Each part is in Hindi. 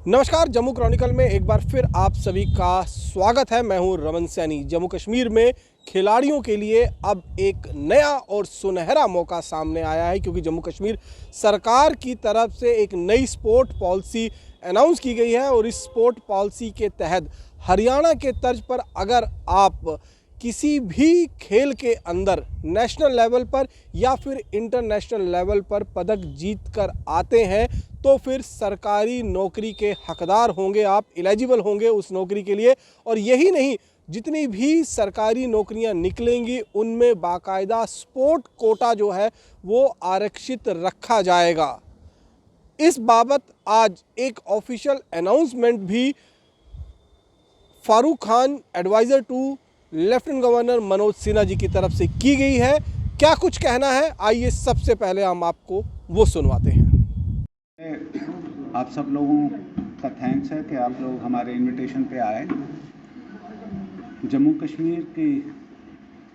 नमस्कार, जम्मू क्रॉनिकल में एक बार फिर आप सभी का स्वागत है। मैं हूं रमन सैनी। जम्मू कश्मीर में खिलाड़ियों के लिए अब एक नया और सुनहरा मौका सामने आया है, क्योंकि जम्मू कश्मीर सरकार की तरफ से एक नई स्पोर्ट पॉलिसी अनाउंस की गई है। और इस स्पोर्ट पॉलिसी के तहत हरियाणा के तर्ज पर अगर आप किसी भी खेल के अंदर नेशनल लेवल पर या फिर इंटरनेशनल लेवल पर पदक जीत कर आते हैं तो फिर सरकारी नौकरी के हकदार होंगे, आप एलिजिबल होंगे उस नौकरी के लिए। और यही नहीं, जितनी भी सरकारी नौकरियां निकलेंगी उनमें बाकायदा स्पोर्ट कोटा जो है वो आरक्षित रखा जाएगा। इस बाबत आज एक ऑफिशियल अनाउंसमेंट भी Farooq Khan, adviser to lieutenant governor Manoj Sinha ji की तरफ से की गई है। क्या कुछ कहना है, आइए सबसे पहले हम आपको वो सुनवाते हैं। आप सब लोगों का थैंक्स है कि आप लोग हमारे इनविटेशन पे आए। जम्मू कश्मीर की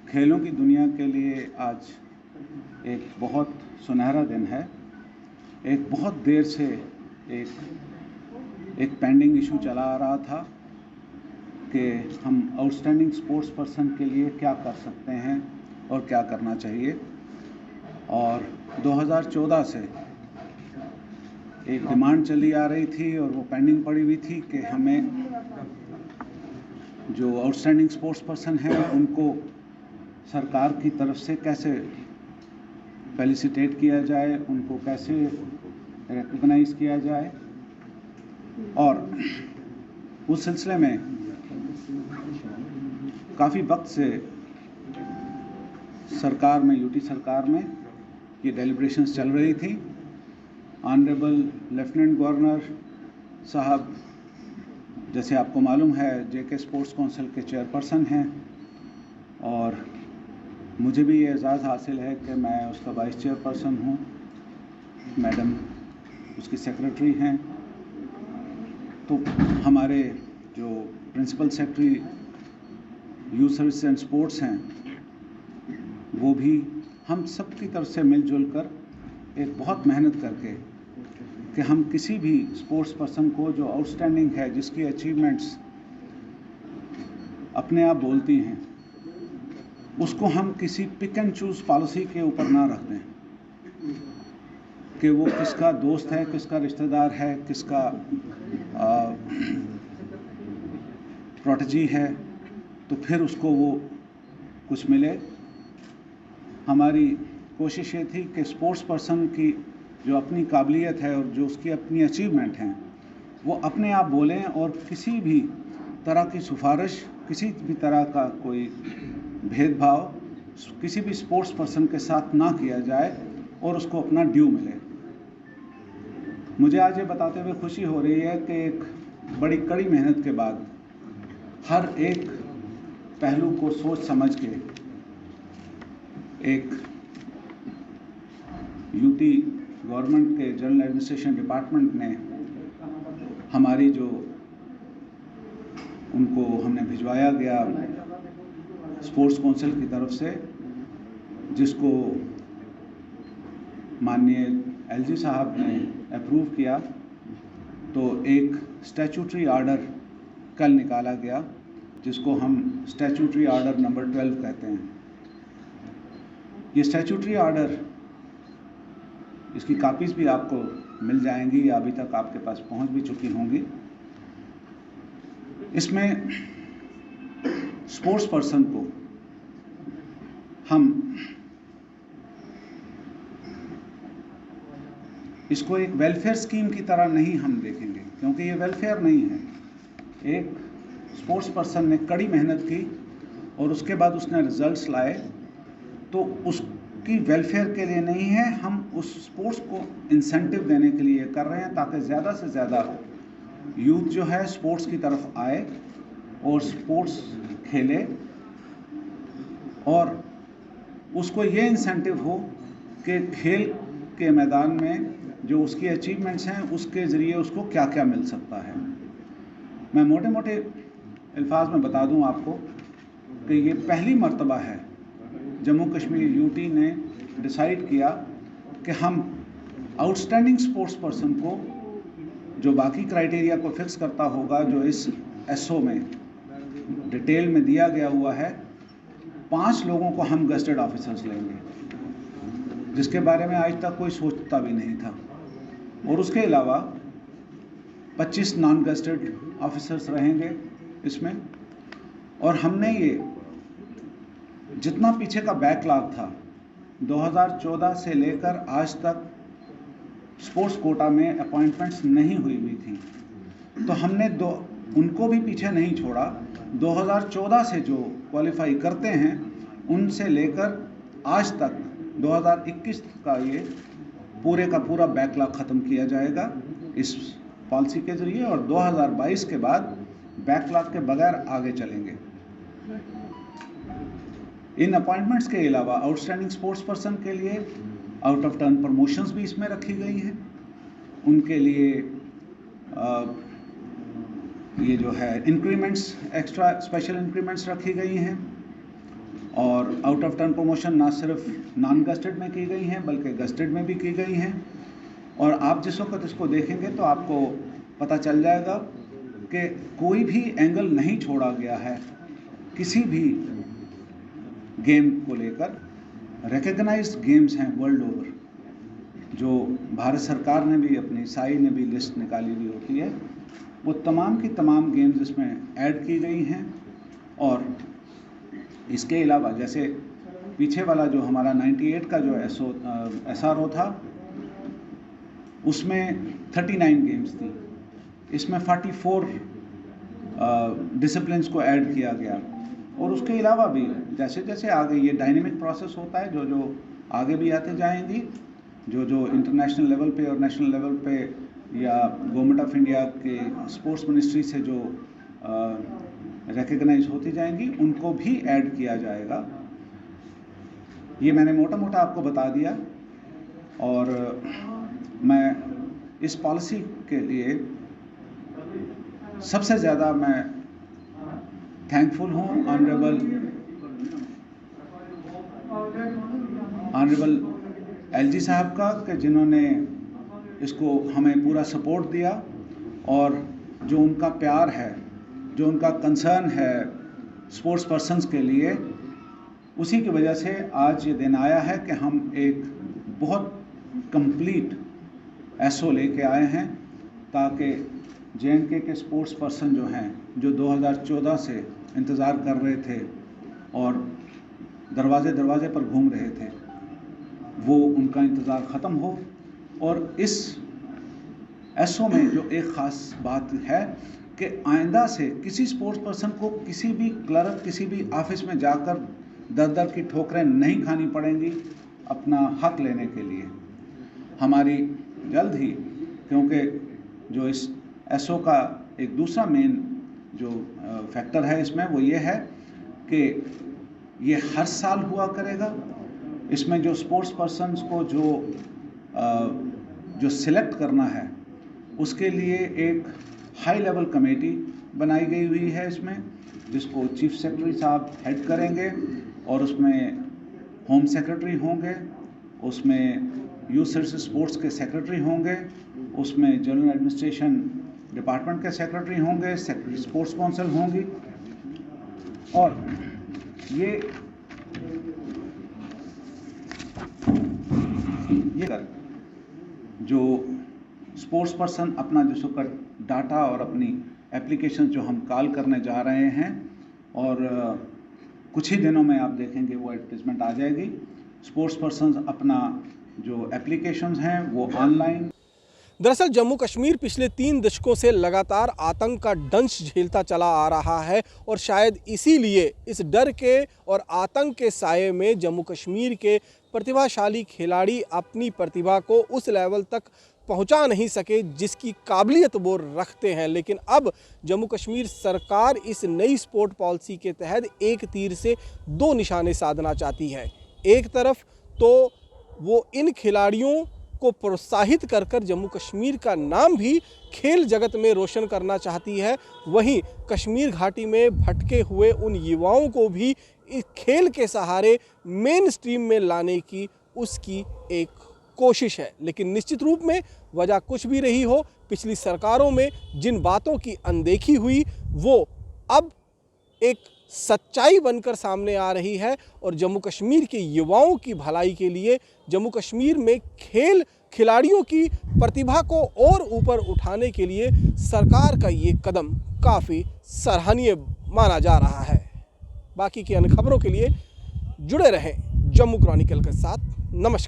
खेलों की दुनिया के लिए आज एक बहुत सुनहरा दिन है। एक बहुत देर से एक पेंडिंग इशू चला आ रहा था कि हम आउटस्टैंडिंग स्पोर्ट्स पर्सन के लिए क्या कर सकते हैं और क्या करना चाहिए। और 2014 से एक डिमांड चली आ रही थी और वो पेंडिंग पड़ी हुई थी कि हमें जो आउटस्टैंडिंग स्पोर्ट्स पर्सन हैं उनको सरकार की तरफ से कैसे फेलिसिटेट किया जाए, उनको कैसे रिकॉग्नाइज किया जाए। और उस सिलसिले में काफ़ी वक्त से सरकार में, यूटी सरकार में ये डेलिब्रेशंस चल रही थी। ऑनरेबल लेफ्टिनेंट गवर्नर साहब, जैसे आपको मालूम है, जेके स्पोर्ट्स काउंसिल के चेयरपर्सन हैं और मुझे भी ये एजाज़ हासिल है कि मैं उसका वाइस चेयरपर्सन हूँ। मैडम उसकी सेक्रेटरी हैं। तो हमारे जो principal secretary youth service and sports हैं वो भी हम सब की तरफ से मिलजुल कर एक बहुत मेहनत करके कि हम किसी भी स्पोर्ट्स पर्सन को जो आउटस्टैंडिंग है, जिसकी अचीवमेंट्स अपने आप बोलती हैं, उसको हम किसी पिक एंड चूज पॉलिसी के ऊपर ना रख दें कि वो किसका दोस्त है, किसका रिश्तेदार है, किसका प्रोटेजी है, तो फिर उसको वो कुछ मिले। हमारी कोशिश ये थी कि स्पोर्ट्स पर्सन की जो अपनी काबिलियत है और जो उसकी अपनी अचीवमेंट हैं वो अपने आप बोलें और किसी भी तरह की सिफारिश, किसी भी तरह का कोई भेदभाव किसी भी स्पोर्ट्स पर्सन के साथ ना किया जाए और उसको अपना ड्यू मिले। मुझे आज ये बताते हुए खुशी हो रही है कि एक बड़ी कड़ी मेहनत के बाद हर एक पहलू को सोच समझ के एक यूटी गवर्नमेंट के जनरल एडमिनिस्ट्रेशन डिपार्टमेंट ने हमारी जो उनको हमने भिजवाया गया स्पोर्ट्स काउंसिल की तरफ से, जिसको माननीय एलजी साहब ने अप्रूव किया, तो एक स्टैट्यूटरी ऑर्डर कल निकाला गया जिसको हम स्टैट्यूटरी ऑर्डर नंबर 12 कहते हैं। ये स्टैट्यूटरी ऑर्डर, इसकी कापीज़ भी आपको मिल जाएंगी या अभी तक आपके पास पहुंच भी चुकी होंगी। इसमें स्पोर्ट्स पर्सन को हम इसको एक वेलफेयर स्कीम की तरह नहीं हम देखेंगे, क्योंकि ये वेलफेयर नहीं है। एक स्पोर्ट्स पर्सन ने कड़ी मेहनत की और उसके बाद उसने रिजल्ट्स लाए, तो उसकी वेलफेयर के लिए नहीं है, हम उस स्पोर्ट्स को इंसेंटिव देने के लिए कर रहे हैं ताकि ज़्यादा से ज़्यादा यूथ जो है स्पोर्ट्स की तरफ आए और स्पोर्ट्स खेले और उसको ये इंसेंटिव हो कि खेल के मैदान में जो उसकी अचीवमेंट्स हैं उसके ज़रिए उसको क्या क्या मिल सकता है। मैं मोटे मोटे अल्फाज में बता दूं आपको कि ये पहली मर्तबा है जम्मू कश्मीर यूटी ने डिसाइड किया कि हम आउटस्टैंडिंग स्पोर्ट्स पर्सन को जो बाकी क्राइटेरिया को फिक्स करता होगा, जो इस एसओ में डिटेल में दिया गया हुआ है, 5 लोगों को हम गस्टेड ऑफिसर्स लेंगे, जिसके बारे में आज तक कोई सोचता भी नहीं था। और उसके अलावा 25 नॉन गस्टेड ऑफिसर्स रहेंगे इसमें। और हमने ये जितना पीछे का बैकलॉग था 2014 से लेकर आज तक स्पोर्ट्स कोटा में अपॉइंटमेंट्स नहीं हुई थी, तो हमने उनको भी पीछे नहीं छोड़ा। 2014 से जो क्वालिफाई करते हैं उनसे लेकर आज तक 2021 का ये पूरे का पूरा बैकलॉग ख़त्म किया जाएगा इस पॉलिसी के ज़रिए, और 2022 के बाद बैकलॉग के बगैर आगे चलेंगे। इन अपॉइंटमेंट्स के अलावा आउटस्टैंडिंग स्पोर्ट्स पर्सन के लिए आउट ऑफ टर्न प्रमोशंस भी इसमें रखी गई हैं। उनके लिए ये जो है इंक्रीमेंट्स, एक्स्ट्रा स्पेशल इंक्रीमेंट्स रखी गई हैं। और आउट ऑफ टर्न प्रमोशन ना सिर्फ नॉन गस्टेड में की गई हैं बल्कि गस्टेड में भी की गई हैं। और आप जिस वक्त इसको देखेंगे तो आपको पता चल जाएगा कि कोई भी एंगल नहीं छोड़ा गया है किसी भी गेम को लेकर। रिकग्नाइज्ड गेम्स हैं वर्ल्ड ओवर, जो भारत सरकार ने भी, अपनी साई ने भी लिस्ट निकाली हुई होती है, वो तमाम की तमाम गेम्स इसमें ऐड की गई हैं। और इसके अलावा जैसे पीछे वाला जो हमारा 98 का जो SRO था, उसमें 39 गेम्स थी, इसमें 44 डिसिप्लिन्स को ऐड किया गया। और उसके अलावा भी जैसे जैसे आगे ये डायनेमिक प्रोसेस होता है, जो जो आगे भी आते जाएंगी, जो जो इंटरनेशनल लेवल पे और नेशनल लेवल पे या गवर्नमेंट ऑफ इंडिया के स्पोर्ट्स मिनिस्ट्री से जो रिकग्नाइज होती जाएंगी, उनको भी ऐड किया जाएगा। ये मैंने मोटा मोटा आपको बता दिया। और मैं इस पॉलिसी के लिए सबसे ज़्यादा मैं थैंकफुल हूँ ऑनरेबल LG साहब का, कि जिन्होंने इसको हमें पूरा सपोर्ट दिया। और जो उनका प्यार है, जो उनका कंसर्न है स्पोर्ट्स पर्सन्स के लिए, उसी की वजह से आज ये दिन आया है कि हम एक बहुत कंप्लीट SO लेके आए हैं, ताकि JNK के स्पोर्ट्स पर्सन जो हैं, जो 2014 से इंतज़ार कर रहे थे और दरवाजे दरवाजे पर घूम रहे थे, वो उनका इंतज़ार ख़त्म हो। और इस SO में जो एक ख़ास बात है कि आइंदा से किसी स्पोर्ट्स पर्सन को किसी भी क्लर्क, किसी भी ऑफिस में जाकर दर दर की ठोकरें नहीं खानी पड़ेंगी अपना हक लेने के लिए। हमारी जल्द ही, क्योंकि जो इस SO का एक दूसरा मेन जो फैक्टर है इसमें, वो ये है कि ये हर साल हुआ करेगा। इसमें जो स्पोर्ट्स पर्सन्स को जो सिलेक्ट करना है, उसके लिए एक हाई लेवल कमेटी बनाई गई हुई है इसमें, जिसको चीफ सेक्रेटरी साहब हेड करेंगे। और उसमें होम सेक्रेटरी होंगे, उसमें यूथ सर्विसेज स्पोर्ट्स के सेक्रेटरी होंगे, उसमें जनरल एडमिनिस्ट्रेशन डिपार्टमेंट के सेक्रेटरी होंगे, सेक्रेटरी स्पोर्ट्स काउंसिल होंगी। और ये जो स्पोर्ट्स पर्सन अपना जो सुकर डाटा और अपनी एप्लीकेशन जो हम कॉल करने जा रहे हैं, और कुछ ही दिनों में आप देखेंगे वो एडवर्टीजमेंट आ जाएगी। स्पोर्ट्स पर्सन अपना जो एप्लीकेशंस हैं वो ऑनलाइन। दरअसल जम्मू कश्मीर पिछले 3 दशकों से लगातार आतंक का दंश झेलता चला आ रहा है, और शायद इसीलिए इस डर के और आतंक के साये में जम्मू कश्मीर के प्रतिभाशाली खिलाड़ी अपनी प्रतिभा को उस लेवल तक पहुंचा नहीं सके जिसकी काबिलियत वो रखते हैं। लेकिन अब जम्मू कश्मीर सरकार इस नई स्पोर्ट पॉलिसी के तहत एक तीर से 2 निशाने साधना चाहती है। एक तरफ तो वो इन खिलाड़ियों को प्रोत्साहित कर कर जम्मू कश्मीर का नाम भी खेल जगत में रोशन करना चाहती है, वहीं कश्मीर घाटी में भटके हुए उन युवाओं को भी इस खेल के सहारे मेन स्ट्रीम में लाने की उसकी एक कोशिश है। लेकिन निश्चित रूप में वजह कुछ भी रही हो, पिछली सरकारों में जिन बातों की अनदेखी हुई वो अब एक सच्चाई बनकर सामने आ रही है और जम्मू कश्मीर के युवाओं की भलाई के लिए, जम्मू कश्मीर में खिलाड़ियों की प्रतिभा को और ऊपर उठाने के लिए सरकार का ये कदम काफ़ी सराहनीय माना जा रहा है। बाकी की अन्य खबरों के लिए जुड़े रहें जम्मू क्रॉनिकल के साथ। नमस्कार।